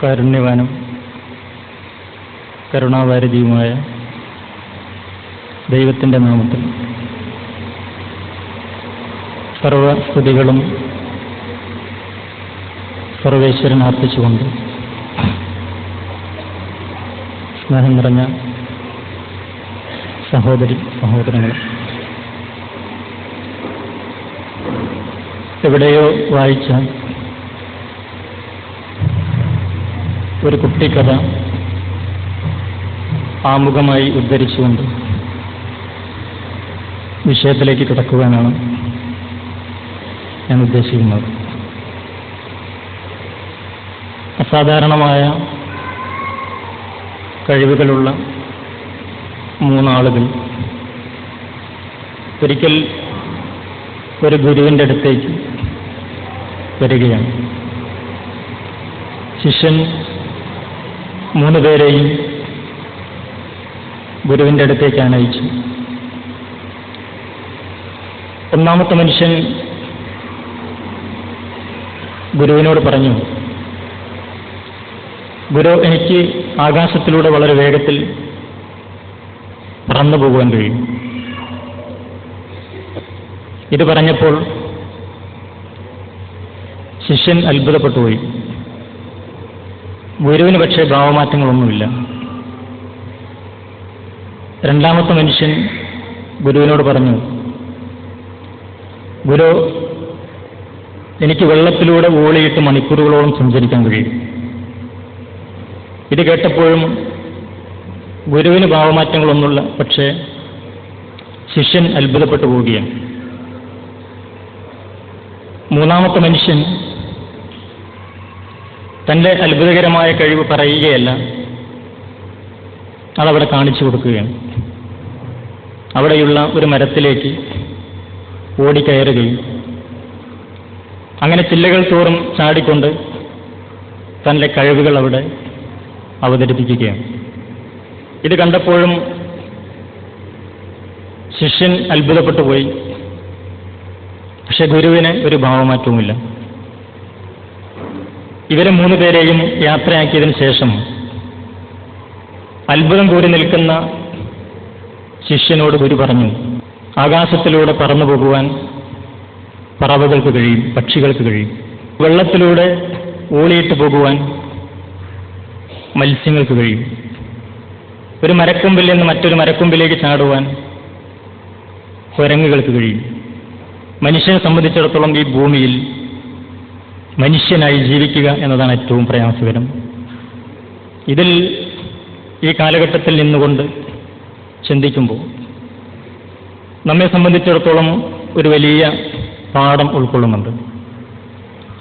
കാരുണ്യവാനും കരുണാവാരിധിയുമായ ദൈവത്തിൻ്റെ നാമത്തിൽ സർവസ്തുതികളും സർവേശ്വരൻ അർപ്പിച്ചുകൊണ്ട് സ്നേഹം നിറഞ്ഞ സഹോദരി സഹോദരങ്ങൾ, എവിടെയോ വായിച്ച ഒരു കുട്ടിക്കഥ ആമുഖമായി ഉദ്ധരിച്ചുകൊണ്ട് വിഷയത്തിലേക്ക് കിടക്കുവാനാണ് ഞാൻ ഉദ്ദേശിക്കുന്നത്. അസാധാരണമായ കഴിവുകളുള്ള മൂന്നാളുകൾ ഒരിക്കൽ ഒരു ഗുരുവിൻ്റെ അടുത്തേക്ക് വരികയാണ്. ശിഷ്യൻ 3 പേരെയും ഗുരുവിൻ്റെ അടുത്തേക്ക് അയച്ചു. ഒന്നാമത്തെ മനുഷ്യൻ ഗുരുവിനോട് പറഞ്ഞു, ഗുരു, എനിക്ക് ആകാശത്തിലൂടെ വളരെ വേഗത്തിൽ പറന്നു പോകുവാൻ കഴിയും. ഇത് പറഞ്ഞപ്പോൾ ശിഷ്യൻ അത്ഭുതപ്പെട്ടുപോയി. ഗുരുവിന് പക്ഷേ ഭാവമാറ്റങ്ങളൊന്നുമില്ല. രണ്ടാമത്തെ മനുഷ്യൻ ഗുരുവിനോട് പറഞ്ഞു, ഗുരു, എനിക്ക് വെള്ളത്തിലൂടെ ഓളിയിട്ട് മണിക്കൂറുകളോളം സഞ്ചരിക്കാൻ കഴിയും. ഇത് കേട്ടപ്പോഴും ഗുരുവിന് ഭാവമാറ്റങ്ങളൊന്നുമില്ല, പക്ഷേ ശിഷ്യൻ അത്ഭുതപ്പെട്ടു പോവുകയാണ്. മൂന്നാമത്തെ മനുഷ്യൻ തൻ്റെ അത്ഭുതകരമായ കഴിവ് പറയുകയല്ല, അതവിടെ കാണിച്ചു കൊടുക്കുകയാണ്. അവിടെയുള്ള ഒരു മരത്തിലേക്ക് ഓടിക്കയറുകയും അങ്ങനെ ചില്ലകൾ തോറും ചാടിക്കൊണ്ട് തൻ്റെ കഴിവുകൾ അവിടെ അവതരിപ്പിക്കുകയാണ്. ഇത് കണ്ടപ്പോഴും ശിഷ്യൻ അത്ഭുതപ്പെട്ടു പോയി. പക്ഷെ ഗുരുവിന് ഒരു ഭാവമാറ്റവുമില്ല. ഇവരെ 3 പേരെയും യാത്രയാക്കിയതിനു ശേഷം അത്ഭുതം കൂടി നിൽക്കുന്ന ശിഷ്യനോട് ഗുരു പറഞ്ഞു, ആകാശത്തിലൂടെ പറന്നു പോകുവാൻ പറവകൾക്ക് കഴിയും, പക്ഷികൾക്ക് കഴിയും. വെള്ളത്തിലൂടെ ഓളിയിട്ട് പോകുവാൻ മത്സ്യങ്ങൾക്ക് കഴിയും. ഒരു മരക്കൊമ്പിൽ നിന്ന് മറ്റൊരു മരക്കൊമ്പിലേക്ക് ചാടുവാൻ കുരങ്ങുകൾക്ക് കഴിയും. മനുഷ്യനെ സംബന്ധിച്ചിടത്തോളം ഈ ഭൂമിയിൽ മനുഷ്യനായി ജീവിക്കുക എന്നതാണ് ഏറ്റവും പ്രയാസകരം. ഇതിൽ ഈ കാലഘട്ടത്തിൽ നിന്നുകൊണ്ട് ചിന്തിക്കുമ്പോൾ നമ്മെ സംബന്ധിച്ചിടത്തോളം ഒരു വലിയ പാഠം ഉൾക്കൊള്ളുന്നുണ്ട്.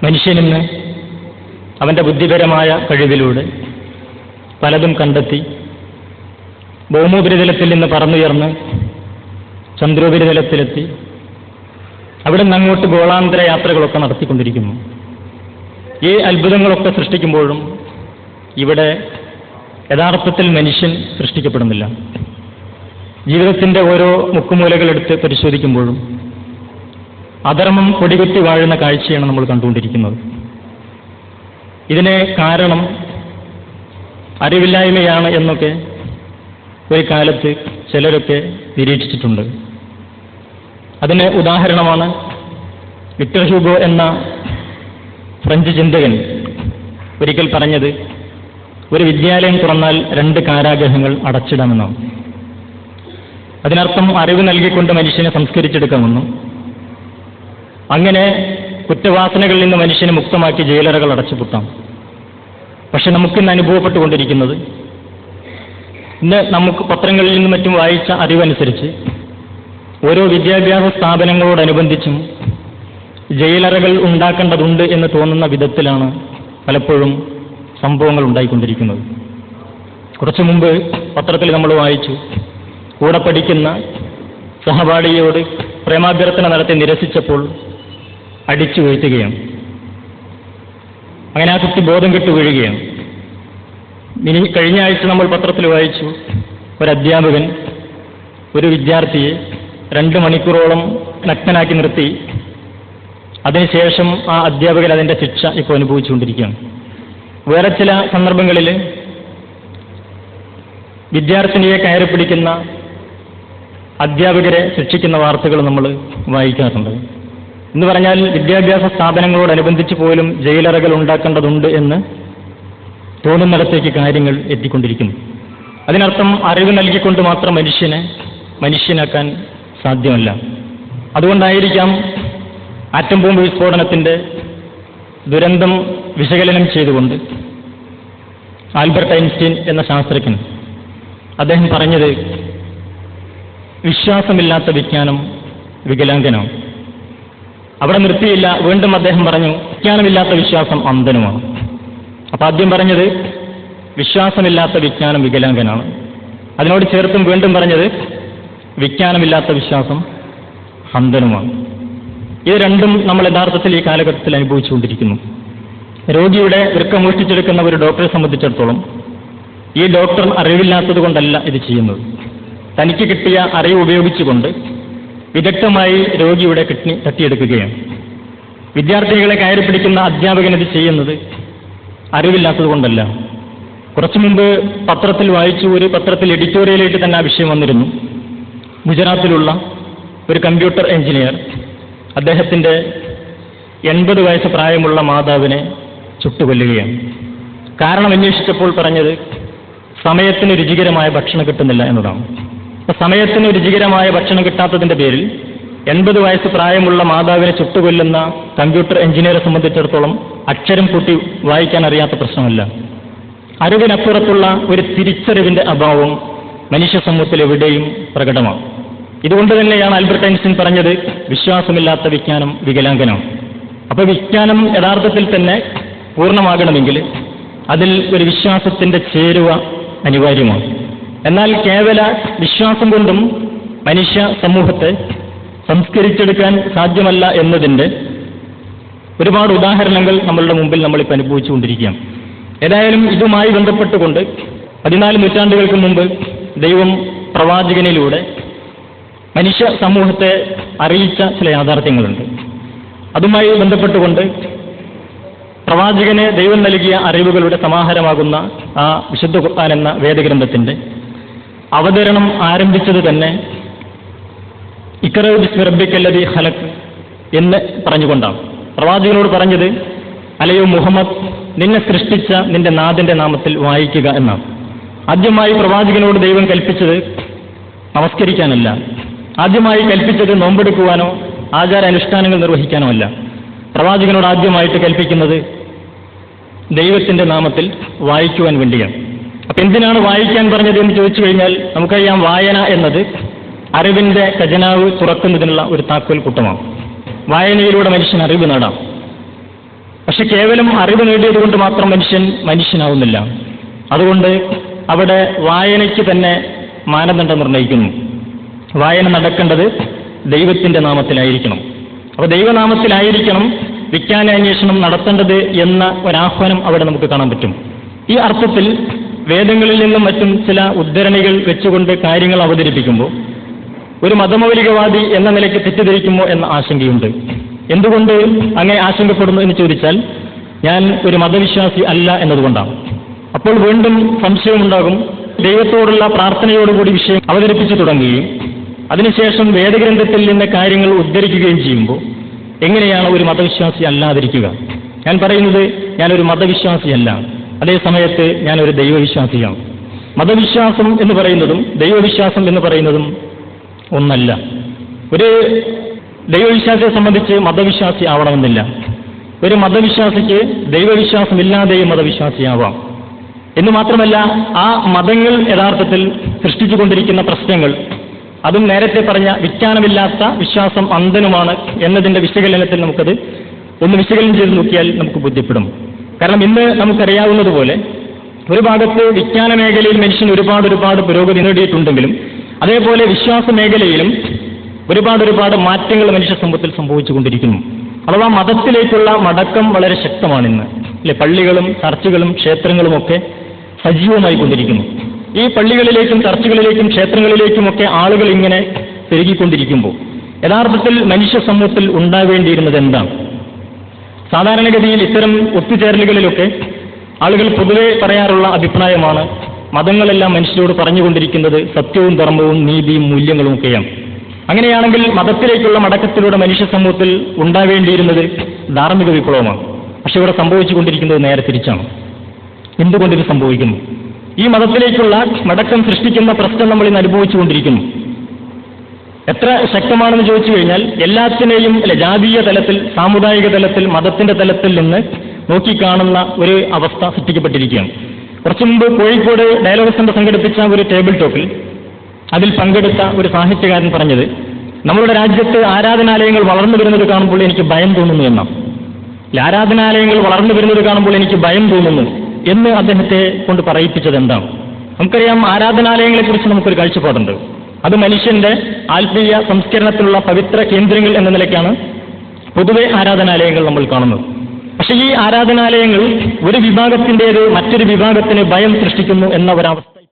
മനുഷ്യനിന്ന് അവൻ്റെ ബുദ്ധിപരമായ കഴിവിലൂടെ പലതും കണ്ടെത്തി ഭൗമോപരിതലത്തിൽ നിന്ന് പറന്നുയർന്ന് ചന്ദ്രോപരിതലത്തിലെത്തി അവിടെ നിന്ന് അങ്ങോട്ട് ഗോളാന്തര യാത്രകളൊക്കെ നടത്തിക്കൊണ്ടിരിക്കുന്നു. ഈ അത്ഭുതങ്ങളൊക്കെ സൃഷ്ടിക്കുമ്പോഴും ഇവിടെ യഥാർത്ഥത്തിൽ മനുഷ്യൻ സൃഷ്ടിക്കപ്പെടുന്നില്ല. ജീവിതത്തിൻ്റെ ഓരോ മുക്കുമൂലകളെടുത്ത് പരിശോധിക്കുമ്പോഴും അധർമ്മം കൊടികുത്തി വാഴുന്ന കാഴ്ചയാണ് നമ്മൾ കണ്ടുകൊണ്ടിരിക്കുന്നത്. ഇതിന് കാരണം അറിവില്ലായ്മയാണ് എന്നൊക്കെ ഒരു കാലത്ത് ചിലരൊക്കെ നിരീക്ഷിച്ചിട്ടുണ്ട്. അതിന് ഉദാഹരണമാണ് വിക്ടർ ഹ്യൂഗോ എന്ന ഫ്രഞ്ച് ചിന്തകൻ ഒരിക്കൽ പറഞ്ഞത്, ഒരു വിദ്യാലയം തുറന്നാൽ 2 കാരാഗൃഹങ്ങൾ അടച്ചിടാമെന്നാണ്. അതിനർത്ഥം അറിവ് നൽകിക്കൊണ്ട് മനുഷ്യനെ സംസ്കരിച്ചെടുക്കാമെന്നും അങ്ങനെ കുറ്റവാസനകളിൽ നിന്ന് മനുഷ്യനെ മുക്തമാക്കി ജയിലറകൾ അടച്ചുപൂട്ടാം. പക്ഷെ നമുക്കിന്ന് അനുഭവപ്പെട്ടുകൊണ്ടിരിക്കുന്നത്, ഇന്ന് നമുക്ക് പത്രങ്ങളിൽ നിന്നും മറ്റും വായിച്ച അറിവനുസരിച്ച് ഓരോ വിദ്യാഭ്യാസ സ്ഥാപനങ്ങളോടനുബന്ധിച്ചും ജയിലറകൾ ഉണ്ടാക്കേണ്ടതുണ്ട് എന്ന് തോന്നുന്ന വിധത്തിലാണ് പലപ്പോഴും സംഭവങ്ങൾ ഉണ്ടായിക്കൊണ്ടിരിക്കുന്നത്. കുറച്ചു മുമ്പ് പത്രത്തിൽ നമ്മൾ വായിച്ചു, കൂടെ പഠിക്കുന്ന സഹപാഠിയോട് പ്രേമാഭ്യർത്ഥന നടത്തി നിരസിച്ചപ്പോൾ അടിച്ചു വീഴ്ത്തുകയാണ്. അങ്ങനെ ആ കുട്ടി ബോധം കെട്ടു വീഴുകയാണ്. കഴിഞ്ഞ ആഴ്ച നമ്മൾ പത്രത്തിൽ വായിച്ചു, ഒരധ്യാപകൻ ഒരു വിദ്യാർത്ഥിയെ 2 മണിക്കൂറോളം നഗ്നനാക്കി നിർത്തി അതിനുശേഷം ആ അധ്യാപകൻ അതിൻ്റെ ശിക്ഷ ഇപ്പോൾ അനുഭവിച്ചുകൊണ്ടിരിക്കുകയാണ്. വേറെ ചില സന്ദർഭങ്ങളിൽ വിദ്യാർത്ഥിനിയെ കയറി പിടിക്കുന്ന അധ്യാപകരെ ശിക്ഷിക്കുന്ന വാർത്തകൾ നമ്മൾ വായിക്കാറുണ്ട്. എന്ന് പറഞ്ഞാൽ വിദ്യാഭ്യാസ സ്ഥാപനങ്ങളോടനുബന്ധിച്ച് പോലും ജയിലറകൾ ഉണ്ടാക്കേണ്ടതുണ്ട് എന്ന് തോന്നുന്നിടത്തേക്ക് കാര്യങ്ങൾ എത്തിക്കൊണ്ടിരിക്കുന്നു. അതിനർത്ഥം അറിവ് നൽകിക്കൊണ്ട് മാത്രം മനുഷ്യനെ മനുഷ്യനാക്കാൻ സാധ്യമല്ല. അതുകൊണ്ടായിരിക്കാം ആറ്റം ബോംബ് വിസ്ഫോടനത്തിൻ്റെ ദുരന്തം വിശകലനം ചെയ്തുകൊണ്ട് ആൽബർട്ട് ഐൻസ്റ്റീൻ എന്ന ശാസ്ത്രജ്ഞൻ അദ്ദേഹം പറഞ്ഞത്, വിശ്വാസമില്ലാത്ത വിജ്ഞാനം വികലാംഗനാണ്. അവിടെ നിർത്തിയില്ല, വീണ്ടും അദ്ദേഹം പറഞ്ഞു, വിജ്ഞാനമില്ലാത്ത വിശ്വാസം അന്ധനുമാണ്. അപ്പം ആദ്യം പറഞ്ഞത് വിശ്വാസമില്ലാത്ത വിജ്ഞാനം വികലാംഗനാണ്. അതിനോട് ചേർത്തും വീണ്ടും പറഞ്ഞത് വിജ്ഞാനമില്ലാത്ത വിശ്വാസം അന്ധനുമാണ്. ഇത് രണ്ടും നമ്മൾ യഥാർത്ഥത്തിൽ ഈ കാലഘട്ടത്തിൽ അനുഭവിച്ചുകൊണ്ടിരിക്കുന്നു. രോഗിയുടെ വൃക്ക മോഷ്ടിച്ചെടുക്കുന്ന ഒരു ഡോക്ടറെ സംബന്ധിച്ചിടത്തോളം ഈ ഡോക്ടർ അറിവില്ലാത്തത് കൊണ്ടല്ല ഇത് ചെയ്യുന്നത്. തനിക്ക് കിട്ടിയ അറിവ് ഉപയോഗിച്ചുകൊണ്ട് വിദഗ്ധമായി രോഗിയുടെ കിഡ്നി തട്ടിയെടുക്കുകയാണ്. വിദ്യാർത്ഥികളെ കയറി പിടിക്കുന്ന അധ്യാപകൻ ഇത് ചെയ്യുന്നത് അറിവില്ലാത്തത് കൊണ്ടല്ല. കുറച്ചു മുമ്പ് പത്രത്തിൽ വായിച്ചു, ഒരു പത്രത്തിൽ എഡിറ്റോറിയലായിട്ട് തന്നെ ആ വിഷയം വന്നിരുന്നു. ഗുജറാത്തിലുള്ള ഒരു കമ്പ്യൂട്ടർ എഞ്ചിനീയർ അദ്ദേഹത്തിൻ്റെ 80 വയസ്സ് പ്രായമുള്ള മാതാവിനെ ചുട്ടുകൊല്ലുകയാണ്. കാരണം അന്വേഷിച്ചപ്പോൾ പറഞ്ഞത് സമയത്തിന് രുചികരമായ ഭക്ഷണം കിട്ടുന്നില്ല എന്നതാണ്. അപ്പോൾ സമയത്തിന് രുചികരമായ ഭക്ഷണം കിട്ടാത്തതിൻ്റെ പേരിൽ 80 വയസ്സ് പ്രായമുള്ള മാതാവിനെ ചുട്ടുകൊല്ലുന്ന കമ്പ്യൂട്ടർ എഞ്ചിനീയറെ സംബന്ധിച്ചിടത്തോളം അക്ഷരം കൂട്ടി വായിക്കാൻ അറിയാത്ത പ്രശ്നമല്ല. അറിവിനപ്പുറത്തുള്ള ഒരു തിരിച്ചറിവിൻ്റെ അഭാവം മനുഷ്യ സമൂഹത്തിൽ എവിടെയും പ്രകടമാണ്. ഇതുകൊണ്ട് തന്നെയാണ് ആൽബർട്ട് ഐൻസ്റ്റീൻ പറഞ്ഞത്, വിശ്വാസമില്ലാത്ത വിജ്ഞാനം വികലാംഗനാണ്. അപ്പോൾ വിജ്ഞാനം യഥാർത്ഥത്തിൽ തന്നെ പൂർണ്ണമാകണമെങ്കിൽ അതിൽ ഒരു വിശ്വാസത്തിൻ്റെ ചേരുവ അനിവാര്യമാണ്. എന്നാൽ കേവല വിശ്വാസം കൊണ്ടും മനുഷ്യ സമൂഹത്തെ സംസ്കരിച്ചെടുക്കാൻ സാധ്യമല്ല എന്നതിൻ്റെ ഒരുപാട് ഉദാഹരണങ്ങൾ നമ്മളുടെ മുമ്പിൽ നമ്മളിപ്പോൾ അനുഭവിച്ചുകൊണ്ടിരിക്കുകയാണ്. ഏതായാലും ഇതുമായി ബന്ധപ്പെട്ടുകൊണ്ട് 14 നൂറ്റാണ്ടുകൾക്ക് മുമ്പ് ദൈവം പ്രവാചകനിലൂടെ മനുഷ്യ സമൂഹത്തെ അറിയിച്ച ചില യാഥാർത്ഥ്യങ്ങളുണ്ട്. അതുമായി ബന്ധപ്പെട്ടുകൊണ്ട് പ്രവാചകന് ദൈവം നൽകിയ അറിവുകളുടെ സമാഹാരമാകുന്ന ആ വിശുദ്ധ ഖുർആൻ എന്ന വേദഗ്രന്ഥത്തിൻ്റെ അവതരണം ആരംഭിച്ചത് തന്നെ ഇഖ്റ ബിസ്മി റബ്ബിക്കല്ലദീ ഖലഖ് എന്ന് പറഞ്ഞുകൊണ്ടാണ്. പ്രവാചകനോട് പറഞ്ഞത്, അലയോ മുഹമ്മദ്, നിന്നെ സൃഷ്ടിച്ച നിന്റെ നാഥന്റെ നാമത്തിൽ വായിക്കുക എന്നാണ്. ആദ്യമായി പ്രവാചകനോട് ദൈവം കൽപ്പിച്ചത് നമസ്കരിക്കാനല്ല, ആദ്യമായി കൽപ്പിച്ചത് നോമ്പെടുക്കുവാനോ ആചാരാനുഷ്ഠാനങ്ങൾ നിർവഹിക്കാനോ അല്ല. പ്രവാചകനോട് ആദ്യമായിട്ട് കൽപ്പിക്കുന്നത് ദൈവത്തിൻ്റെ നാമത്തിൽ വായിക്കുവാൻ വേണ്ടിയാണ്. അപ്പം എന്തിനാണ് വായിക്കാൻ പറഞ്ഞത് എന്ന് ചോദിച്ചു കഴിഞ്ഞാൽ നമുക്കറിയാം, വായന എന്നത് അറിവിൻ്റെ ഖജനാവ് തുറക്കുന്നതിനുള്ള ഒരു താക്കോൽ കൂട്ടമാണ്. വായനയിലൂടെ മനുഷ്യൻ അറിവ് നേടാം. പക്ഷെ കേവലം അറിവ് നേടിയതുകൊണ്ട് മാത്രം മനുഷ്യൻ മനുഷ്യനാവുന്നില്ല. അതുകൊണ്ട് അവിടെ വായനയ്ക്ക് തന്നെ മാനദണ്ഡം നിർണ്ണയിക്കുന്നു. വായന നടക്കേണ്ടത് ദൈവത്തിൻ്റെ നാമത്തിലായിരിക്കണം. അപ്പോൾ ദൈവനാമത്തിലായിരിക്കണം വിജ്ഞാനാന്വേഷണം നടത്തേണ്ടത് എന്ന ഒരാഹ്വാനം അവിടെ നമുക്ക് കാണാൻ പറ്റും. ഈ അർത്ഥത്തിൽ വേദങ്ങളിൽ നിന്നും മറ്റും ചില ഉദ്ധരണികൾ വെച്ചുകൊണ്ട് കാര്യങ്ങൾ അവതരിപ്പിക്കുമ്പോൾ ഒരു മതമൗലികവാദി എന്ന നിലയ്ക്ക് തെറ്റിദ്ധരിക്കുമോ എന്ന ആശങ്കയുണ്ട്. എന്തുകൊണ്ട് അങ്ങനെ ആശങ്കപ്പെടുന്നു എന്ന് ചോദിച്ചാൽ, ഞാൻ ഒരു മതവിശ്വാസി അല്ല എന്നതുകൊണ്ടാണ്. അപ്പോൾ വീണ്ടും സംശയമുണ്ടാകും. ദൈവത്തോടുള്ള പ്രാർത്ഥനയോടുകൂടി വിഷയം അവതരിപ്പിച്ചു തുടങ്ങുകയും അതിനുശേഷം വേദഗ്രന്ഥത്തിൽ നിന്ന് കാര്യങ്ങൾ ഉദ്ധരിക്കുകയും ചെയ്യുമ്പോൾ എങ്ങനെയാണ് ഒരു മതവിശ്വാസി അല്ലാതിരിക്കുക? ഞാൻ പറയുന്നത്, ഞാനൊരു മതവിശ്വാസിയല്ല, അതേ സമയത്ത് ഞാനൊരു ദൈവവിശ്വാസിയാണ്. മതവിശ്വാസം എന്ന് പറയുന്നതും ദൈവവിശ്വാസം എന്ന് പറയുന്നതും ഒന്നല്ല. ഒരു ദൈവവിശ്വാസിയെ സംബന്ധിച്ച് മതവിശ്വാസി ആവണമെന്നില്ല. ഒരു മതവിശ്വാസിക്ക് ദൈവവിശ്വാസമില്ലാതെയും മതവിശ്വാസിയാവാം. എന്ന് മാത്രമല്ല, ആ മതങ്ങൾ യഥാർത്ഥത്തിൽ സൃഷ്ടിച്ചുകൊണ്ടിരിക്കുന്ന പ്രശ്നങ്ങൾ, അതും നേരത്തെ പറഞ്ഞ വിജ്ഞാനമില്ലാത്ത വിശ്വാസം അന്ധനുമാണ് എന്നതിൻ്റെ വിശകലനത്തിൽ നമുക്കത് ഒന്ന് വിശകലനം ചെയ്ത് നോക്കിയാൽ നമുക്ക് ബോധ്യപ്പെടും. കാരണം ഇന്ന് നമുക്കറിയാവുന്നതുപോലെ ഒരു ഭാഗത്ത് വിജ്ഞാന മേഖലയിൽ മനുഷ്യൻ ഒരുപാട് പുരോഗതി നേടിയിട്ടുണ്ടെങ്കിലും അതേപോലെ വിശ്വാസ മേഖലയിലും ഒരുപാട് മാറ്റങ്ങൾ മനുഷ്യ സമൂഹത്തിൽ സംഭവിച്ചുകൊണ്ടിരിക്കുന്നു. അഥവാ മതത്തിലേക്കുള്ള മടക്കം വളരെ ശക്തമാണിന്ന്. അല്ലെ, പള്ളികളും ചർച്ചുകളും ക്ഷേത്രങ്ങളുമൊക്കെ സജീവമായി കൊണ്ടിരിക്കുന്നു. ഈ പള്ളികളിലേക്കും ചർച്ചുകളിലേക്കും ക്ഷേത്രങ്ങളിലേക്കുമൊക്കെ ആളുകൾ ഇങ്ങനെ പെരുകിക്കൊണ്ടിരിക്കുമ്പോൾ യഥാർത്ഥത്തിൽ മനുഷ്യ സമൂഹത്തിൽ ഉണ്ടാവേണ്ടിയിരുന്നത് എന്താണ്? സാധാരണഗതിയിൽ ഇത്തരം ഒത്തുചേരലുകളിലൊക്കെ ആളുകൾ പൊതുവെ പറയാറുള്ള അഭിപ്രായമാണ്, മതങ്ങളെല്ലാം മനുഷ്യരോട് പറഞ്ഞുകൊണ്ടിരിക്കുന്നത് സത്യവും ധർമ്മവും നീതിയും മൂല്യങ്ങളും ഒക്കെയാണ്. അങ്ങനെയാണെങ്കിൽ മതത്തിലേക്കുള്ള മടക്കത്തിലൂടെ മനുഷ്യ സമൂഹത്തിൽ ഉണ്ടാവേണ്ടിയിരുന്നത് ധാർമ്മിക വിപ്ലവമാണ്. പക്ഷെ ഇവിടെ സംഭവിച്ചുകൊണ്ടിരിക്കുന്നത് നേരെ തിരിച്ചാണ്. എന്തുകൊണ്ടിത് സംഭവിക്കുന്നു? ഈ മതത്തിലേക്കുള്ള മടക്കം സൃഷ്ടിക്കുന്ന പ്രശ്നം നമ്മൾ ഇന്ന് അനുഭവിച്ചുകൊണ്ടിരിക്കുന്നു. എത്ര ശക്തമാണെന്ന് ചോദിച്ചു കഴിഞ്ഞാൽ എല്ലാത്തിനെയും ജാതീയ തലത്തിൽ, സാമുദായിക തലത്തിൽ, മതത്തിന്റെ തലത്തിൽ നിന്ന് നോക്കിക്കാണുന്ന ഒരു അവസ്ഥ സൃഷ്ടിക്കപ്പെട്ടിരിക്കുകയാണ്. കുറച്ചു മുമ്പ് കോഴിക്കോട് ഡയലോഗ് സെന്റർ സംഘടിപ്പിച്ച ഒരു ടേബിൾ ടോക്കിൽ അതിൽ പങ്കെടുത്ത ഒരു സാഹിത്യകാരൻ പറഞ്ഞത്, നമ്മളുടെ രാജ്യത്ത് ആരാധനാലയങ്ങൾ വളർന്നു വരുന്നത് കാണുമ്പോൾ എനിക്ക് ഭയം തോന്നുന്നു എന്നാണ്. ആരാധനാലയങ്ങൾ വളർന്നു വരുന്നത് കാണുമ്പോൾ എനിക്ക് ഭയം തോന്നുന്നു എന്ന് അദ്ദേഹത്തെ കൊണ്ട് പറയിപ്പിച്ചത് എന്താണ്? നമുക്കറിയാം, ആരാധനാലയങ്ങളെക്കുറിച്ച് നമുക്കൊരു കാഴ്ചപ്പാടുണ്ട്. അത് മനുഷ്യന്റെ ആത്മീയ സംസ്കരണത്തിലുള്ള പവിത്ര കേന്ദ്രങ്ങൾ എന്ന നിലയ്ക്കാണ് പൊതുവെ ആരാധനാലയങ്ങൾ നമ്മൾ കാണുന്നത്. പക്ഷേ ഈ ആരാധനാലയങ്ങൾ ഒരു വിഭാഗത്തിൻ്റേത് മറ്റൊരു വിഭാഗത്തിന് ഭയം സൃഷ്ടിക്കുന്നു എന്ന ഒരവസ്ഥ